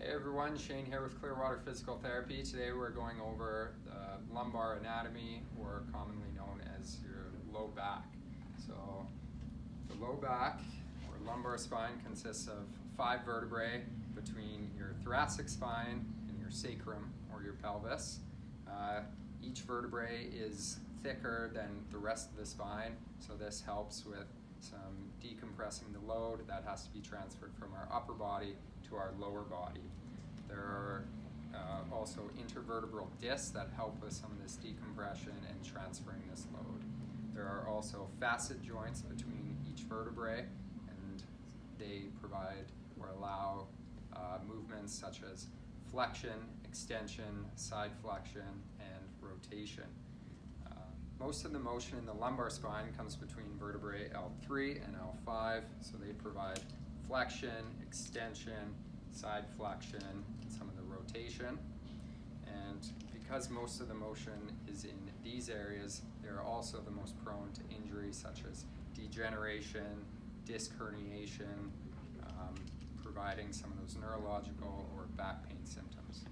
Hey everyone, Shane here with Clearwater Physical Therapy. Today we're going over the lumbar anatomy, or commonly known as your low back. So the low back or lumbar spine consists of 5 vertebrae between your thoracic spine and your sacrum or your pelvis. Each vertebrae is thicker than the rest of the spine, so this helps with some decompressing the load that has to be transferred from our upper body to our lower body. There are also intervertebral discs that help with some of this decompression and transferring this load. There are also facet joints between each vertebrae, and they provide or allow movements such as flexion, extension, side flexion, and rotation. Most of the motion in the lumbar spine comes between vertebrae L3 and L5, so they provide flexion, extension, side flexion, and some of the rotation. And because most of the motion is in these areas, they're also the most prone to injury such as degeneration, disc herniation, providing some of those neurological or back pain symptoms.